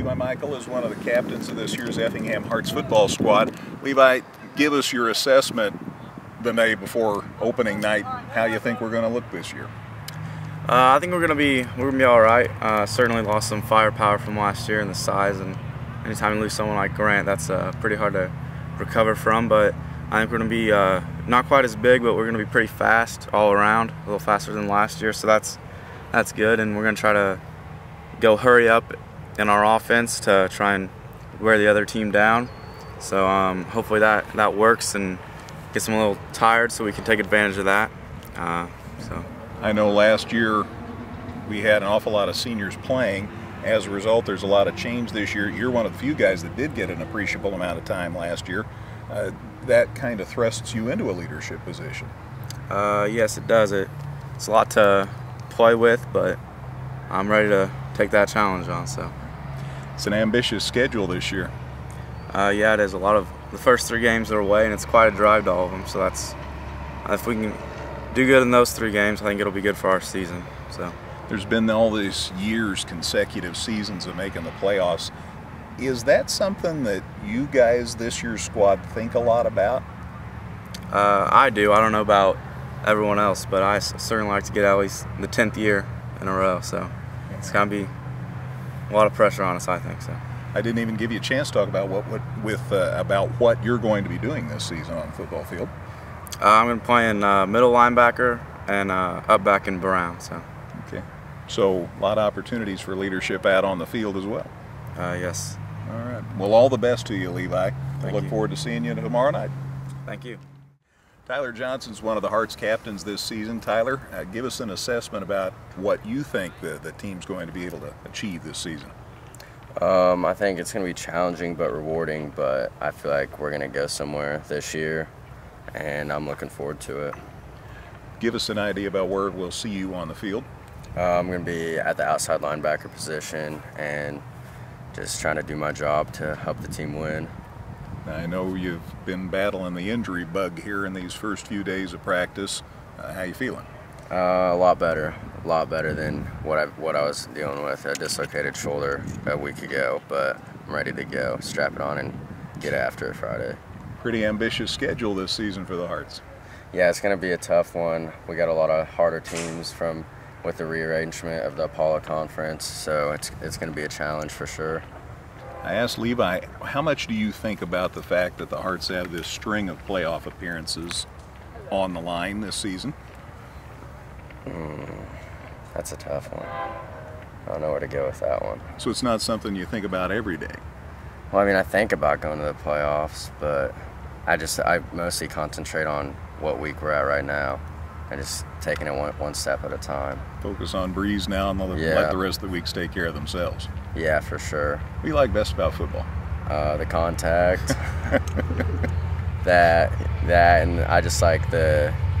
Levi Michael is one of the captains of this year's Effingham Hearts football squad. Levi, give us your assessment the day before opening night, how you think we're going to look this year. I think we're gonna be all right. Certainly lost some firepower from last year and the size, and anytime you lose someone like Grant, that's pretty hard to recover from. But I think we're gonna be not quite as big, but we're gonna be pretty fast all around, a little faster than last year. So that's good, and we're gonna try to go hurry up in our offense to try and wear the other team down. So hopefully that works and gets them a little tired, so we can take advantage of that. I know last year we had an awful lot of seniors playing. As a result, there's a lot of change this year. You're one of the few guys that did get an appreciable amount of time last year. That kind of thrusts you into a leadership position. Yes, it does. It's a lot to play with, but I'm ready to take that challenge on. So it's an ambitious schedule this year. Yeah, it is. A lot of the first 3 games are away, and it's quite a drive to all of them. So if we can do good in those 3 games, I think it'll be good for our season. So there's been all these years, consecutive seasons of making the playoffs. Is that something that you guys, this year's squad, think a lot about? I do. I don't know about everyone else, but I certainly like to get at least the 10th year in a row. So it's going to be a lot of pressure on us, I think. So I didn't even give you a chance to talk about about what you're going to be doing this season on the football field. I'm going to play in middle linebacker and up back in Brown. So. Okay. So a lot of opportunities for leadership out on the field as well. Yes. All right. Well, all the best to you, Levi. Thank Look you. forward to seeing you tomorrow night. Thank you. Tyler Johnson's one of the Hearts captains this season. Tyler, give us an assessment about what you think the team's going to be able to achieve this season. I think it's going to be challenging but rewarding, but I feel like we're going to go somewhere this year, and I'm looking forward to it. Give us an idea about where we'll see you on the field. I'm going to be at the outside linebacker position and just trying to do my job to help the team win. I know you've been battling the injury bug here in these first few days of practice. How you feeling? A lot better than what I was dealing with. A dislocated shoulder a week ago, but I'm ready to go, strap it on, and get after it Friday. Pretty ambitious schedule this season for the Hearts. Yeah, it's going to be a tough one. We got a lot of harder teams with the rearrangement of the Apollo Conference, so it's going to be a challenge for sure. I asked Levi, how much do you think about the fact that the Hearts have this string of playoff appearances on the line this season? That's a tough one. I don't know where to go with that one. So it's not something you think about every day? Well, I mean, I think about going to the playoffs, but I mostly concentrate on what week we're at right now and just taking it one step at a time. Focus on Breese now and let the rest of the weeks take care of themselves. Yeah, for sure. What do you like best about football? The contact, that, and I just like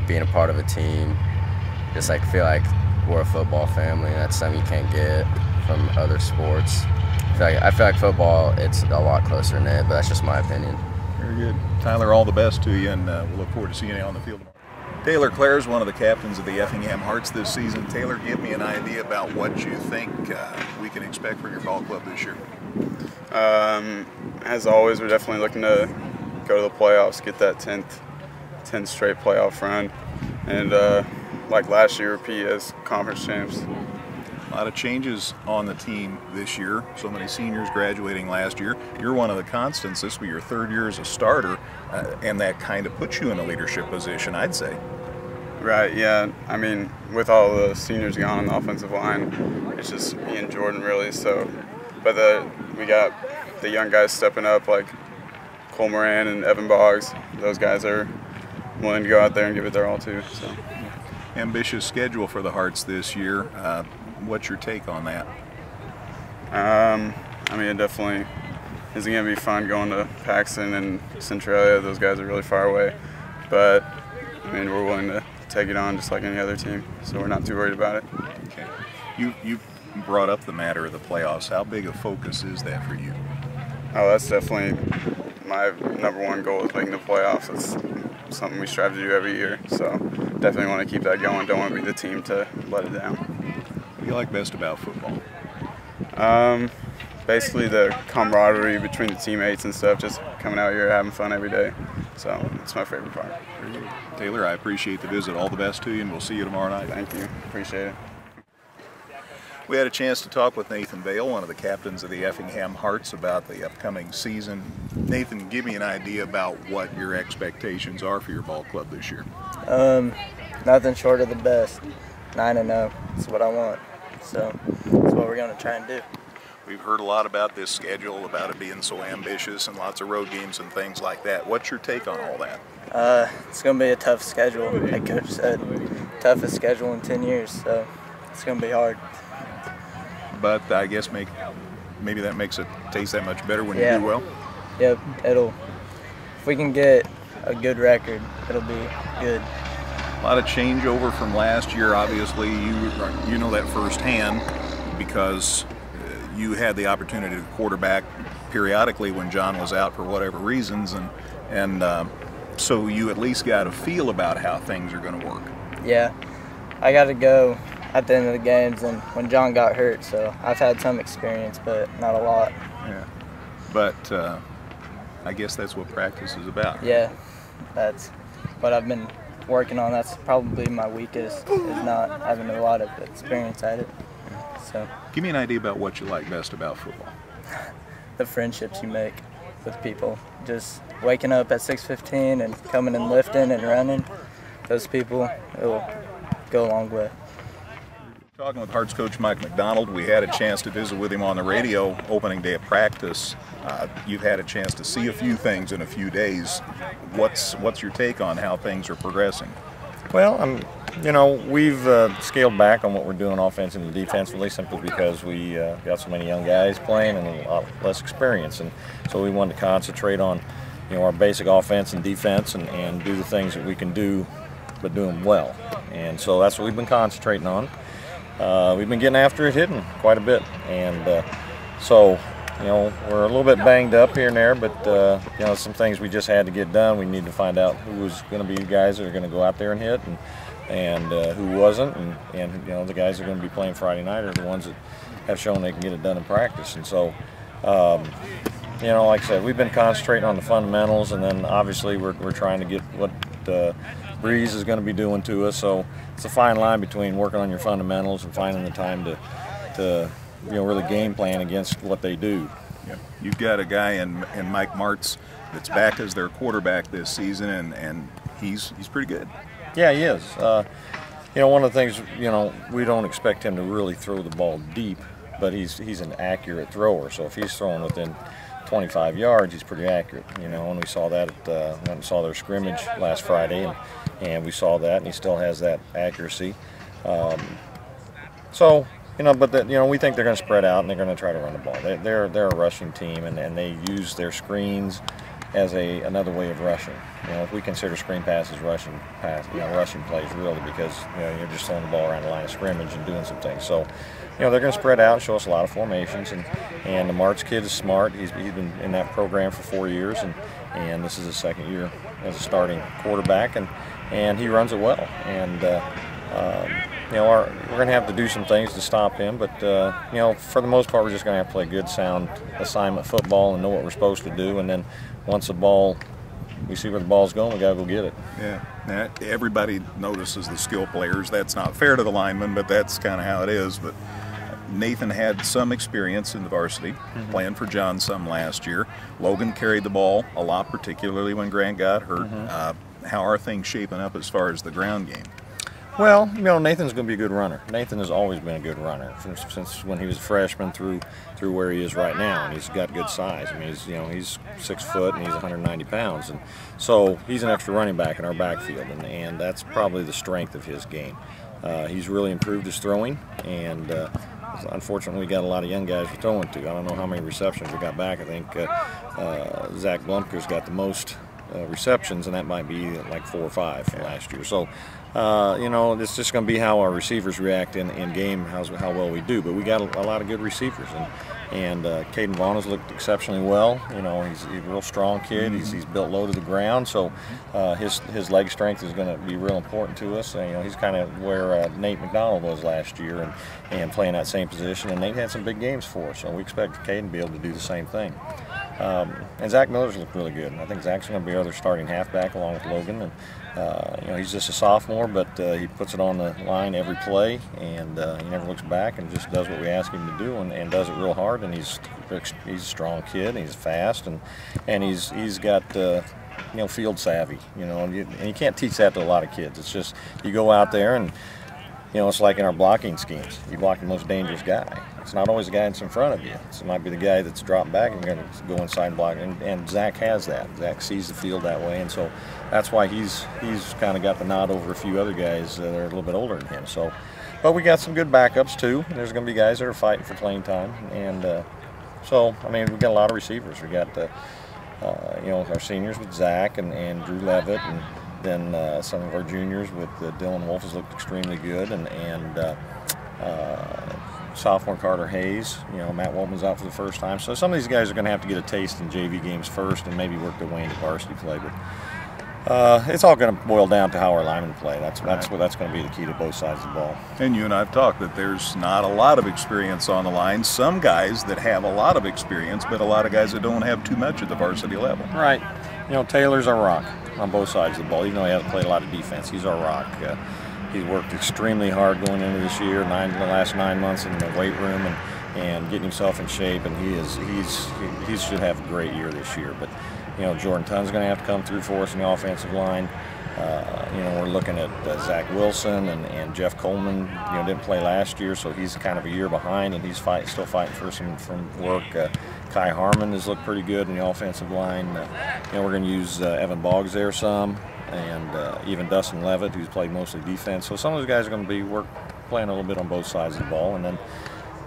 being a part of a team. Just like feel like we're a football family, and that's something you can't get from other sports. I feel like football, it's a lot closer knit, but that's just my opinion. Very good. Tyler, all the best to you, and we'll look forward to seeing you on the field tomorrow. Taylor Claar is one of the captains of the Effingham Hearts this season. Taylor, give me an idea about what you think we can expect from your ball club this year. As always, we're definitely looking to go to the playoffs, get that 10th straight playoff run, and like last year, repeat as conference champs. A lot of changes on the team this year. So many seniors graduating last year. You're one of the constants. This will be your 3rd year as a starter, and that kind of puts you in a leadership position, I'd say. Right, yeah. I mean, with all the seniors gone on the offensive line, it's just me and Jordan really. So, but we got the young guys stepping up like Cole Moran and Evan Boggs. Those guys are willing to go out there and give it their all too. So. Ambitious schedule for the Hearts this year. What's your take on that? I mean, it definitely isn't going to be fun going to Paxton and Centralia. Those guys are really far away. But, I mean, we're willing to take it on just like any other team, so we're not too worried about it. Okay. You brought up the matter of the playoffs. How big a focus is that for you? Oh, that's definitely my #1 goal is making the playoffs. It's something we strive to do every year, so definitely want to keep that going. Don't want to be the team to let it down. What do you like best about football? basically the camaraderie between the teammates and stuff, just coming out here having fun every day. So it's my favorite part. Taylor, I appreciate the visit. All the best to you, and we'll see you tomorrow night. Thank you. Appreciate it. We had a chance to talk with Nathan Vail, one of the captains of the Effingham Hearts, about the upcoming season. Nathan, give me an idea about what your expectations are for your ball club this year. Nothing short of the best. 9-0. That's what I want. So that's what we're going to try and do. We've heard a lot about this schedule, about it being so ambitious and lots of road games and things like that. What's your take on all that? It's going to be a tough schedule, like Coach said. Toughest schedule in 10 years, so it's going to be hard. But I guess maybe that makes it taste that much better when you do well? Yep, if we can get a good record, it'll be good. A lot of changeover from last year. Obviously, you know that firsthand because you had the opportunity to quarterback periodically when John was out for whatever reasons, and so you at least got a feel about how things are going to work. Yeah, I got to go at the end of the games and when John got hurt, so I've had some experience, but not a lot. Yeah, but I guess that's what practice is about. Yeah, that's what I've been working on. That's probably my weakest, is not having a lot of experience at it. So give me an idea about what you like best about football. The friendships you make with people. Just waking up at 6:15 and coming and lifting and running. Those people, it will go a long way. Talking with Hearts coach Mike McDonald, we had a chance to visit with him on the radio opening day of practice. You've had a chance to see a few things in a few days. What's your take on how things are progressing? Well, we've scaled back on what we're doing offensively and defensively simply because we got so many young guys playing and a lot less experience, and so we wanted to concentrate on our basic offense and defense and do the things that we can do, but do them well. And so that's what we've been concentrating on. We've been getting after it, hitting quite a bit, and so we're a little bit banged up here and there, but some things we just had to get done. We need to find out who was going to be guys that are going to go out there and hit, and who wasn't, and the guys that are going to be playing Friday night are the ones that have shown they can get it done in practice. And so, like I said, we've been concentrating on the fundamentals, and then obviously we're trying to get what Breese is going to be doing to us. So it's a fine line between working on your fundamentals and finding the time to really game plan against what they do. Yeah. You've got a guy in Mike Martz that's back as their quarterback this season, and he's pretty good. Yeah, he is. One of the things, we don't expect him to really throw the ball deep, but he's an accurate thrower. So if he's throwing within 25 yards, he's pretty accurate. And we saw that when we saw their scrimmage last Friday, and we saw that, and he still has that accuracy. We think they're going to spread out and they're going to try to run the ball. They're a rushing team, and they use their screens as another way of rushing. If we consider screen passes rushing plays really, because you're just throwing the ball around the line of scrimmage and doing some things. So they're going to spread out, show us a lot of formations, and the Martz kid is smart. He's been in that program for 4 years, and this is his second year as a starting quarterback, and he runs it well. And we're going to have to do some things to stop him, but for the most part, we're just going to have to play good, sound assignment football and know what we're supposed to do. And then once we see where the ball's going, we got to go get it. Yeah. Now, everybody notices the skill players. That's not fair to the linemen, but that's kind of how it is. But Nathan had some experience in the varsity, playing for John some last year. Logan carried the ball a lot, particularly when Grant got hurt. How are things shaping up as far as the ground game? Well, Nathan's going to be a good runner. Nathan has always been a good runner since when he was a freshman through where he is right now, and he's got good size. I mean, he's 6 foot and he's 190 pounds, and so he's an extra running back in our backfield, and that's probably the strength of his game. He's really improved his throwing, and unfortunately, we got a lot of young guys we're throwing to. I don't know how many receptions we got back. I think Zach Blumker's got the most receptions, and that might be like 4 or 5 from last year. So You know, it's just going to be how our receivers react in game, how well we do. But we got a lot of good receivers, and Caden Vaughn has looked exceptionally well. You know, he's a real strong kid. He's built low to the ground, so his leg strength is going to be real important to us. You know, he's kind of where Nate McDonald was last year, and playing that same position. And Nate had some big games for us, so we expect Caden to be able to do the same thing. And Zach Miller's looked really good. I think Zach's going to be our other starting halfback along with Logan. And you know, he's just a sophomore, but he puts it on the line every play, and he never looks back and just does what we ask him to do, and does it real hard. And he's a strong kid. And he's fast, and he's got you know, field savvy. You know, and you can't teach that to a lot of kids. It's just you go out there and, you know, it's like in our blocking schemes. You block the most dangerous guy. It's not always the guy that's in front of you. It might be the guy that's dropped back and you're going to go inside and block. And Zach has that. Zach sees the field that way, and so that's why he's kind of got the nod over a few other guys that are a little bit older than him. So, but we got some good backups too. There's going to be guys that are fighting for playing time, and so I mean, we got a lot of receivers. We got you know, our seniors with Zach and Drew Levitt, and then some of our juniors with Dylan Wolf has looked extremely good, and sophomore Carter Hayes, you know, Matt Woltman's out for the first time. So some of these guys are going to have to get a taste in JV games first and maybe work their way into varsity play. But it's all going to boil down to how our linemen play. That's going to be the key to both sides of the ball. And you and I have talked that there's not a lot of experience on the line. Some guys that have a lot of experience, but a lot of guys that don't have too much at the varsity level. Right. You know, Taylor's our rock on both sides of the ball. Even though he hasn't played a lot of defense, he's our rock. He's worked extremely hard going into this year, the last 9 months in the weight room, and getting himself in shape. And he should have a great year this year. But you know, Jordan Tunn's going to have to come through for us in the offensive line. You know, we're looking at Zach Wilson and Jeff Coleman. You know, didn't play last year, so he's kind of a year behind, and he's still fighting for some work. Kai Harmon has looked pretty good in the offensive line. You know, we're going to use Evan Boggs there some, and even Dustin Levitt, who's played mostly defense. So some of those guys are going to be playing a little bit on both sides of the ball, and then,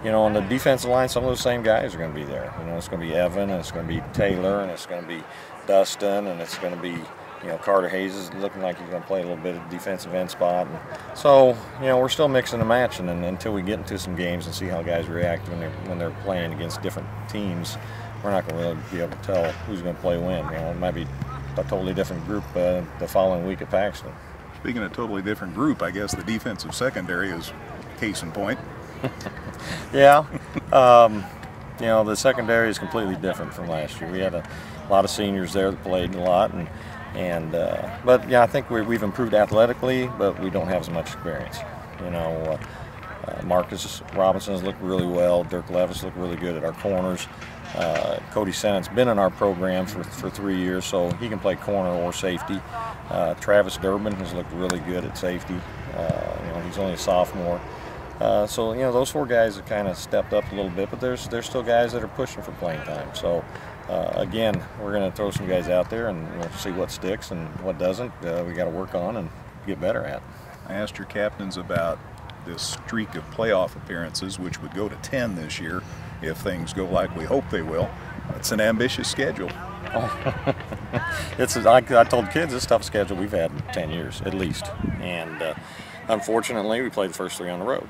you know, on the defensive line, some of those same guys are going to be there. You know, it's going to be Evan, and it's going to be Taylor, and it's going to be Dustin, and it's going to be, you know, Carter Hayes is looking like he's going to play a little bit of defensive end spot. And so, you know, we're still mixing and matching, and until we get into some games and see how guys react when they're playing against different teams, we're not going to really be able to tell who's going to play when. You know, it might be a totally different group the following week at Paxton. Speaking of totally different group, I guess the defensive secondary is case in point. Yeah. You know, the secondary is completely different from last year. We had a lot of seniors there that played a lot, but yeah, I think we've improved athletically, but we don't have as much experience. You know, Marcus Robinson has looked really well. Dirk Levis looked really good at our corners. Cody Sennett's been in our program for 3 years, so he can play corner or safety. Travis Durbin has looked really good at safety. You know, he's only a sophomore. So, you know, those 4 guys have kind of stepped up a little bit, but there's still guys that are pushing for playing time. So, again, we're going to throw some guys out there, and we'll see what sticks and what doesn't. We got to work on and get better at. I asked your captains about this streak of playoff appearances, which would go to 10 this year if things go like we hope they will. It's an ambitious schedule. Oh. I told kids it's the toughest schedule we've had in 10 years at least, and unfortunately we played the first 3 on the road.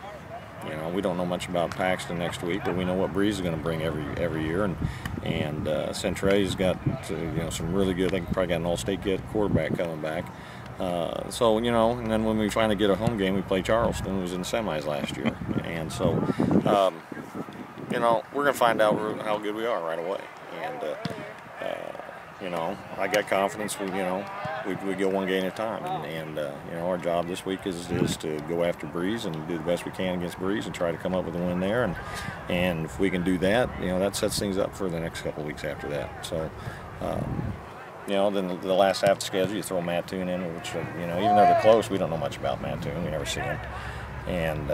You know, we don't know much about Paxton next week, but we know what Breese is going to bring every year, and Centray's got you know, some really good. They probably got an all-state quarterback coming back. So, you know, and then when we finally get a home game, we play Charleston, who was in the semis last year, and so you know, we're going to find out how good we are right away. And you know, I got confidence. We go one game at a time, and you know, our job this week is to go after Breese and do the best we can against Breese and try to come up with a win there. And if we can do that, you know, that sets things up for the next couple of weeks after that. So, you know, then the last half of the schedule, you throw Mattoon in, which, you know, even though they're close, we don't know much about Mattoon. We never see him. And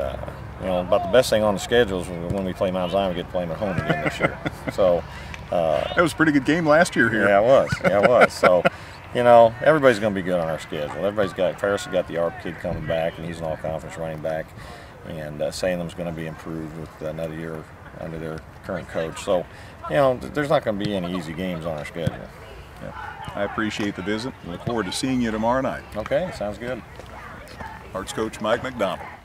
you know, about the best thing on the schedule is when we play Mount Zion, we get to play them at home again this year. So. That was a pretty good game last year here. Yeah, it was. Yeah, it was. So, you know, everybody's going to be good on our schedule. Ferris has got the ARP kid coming back, and he's an all-conference running back. And Salem's going to be improved with another year under their current coach. So, you know, there's not going to be any easy games on our schedule. Yeah. I appreciate the visit. Look forward to seeing you tomorrow night. Okay, sounds good. Hearts coach Mike McDonald.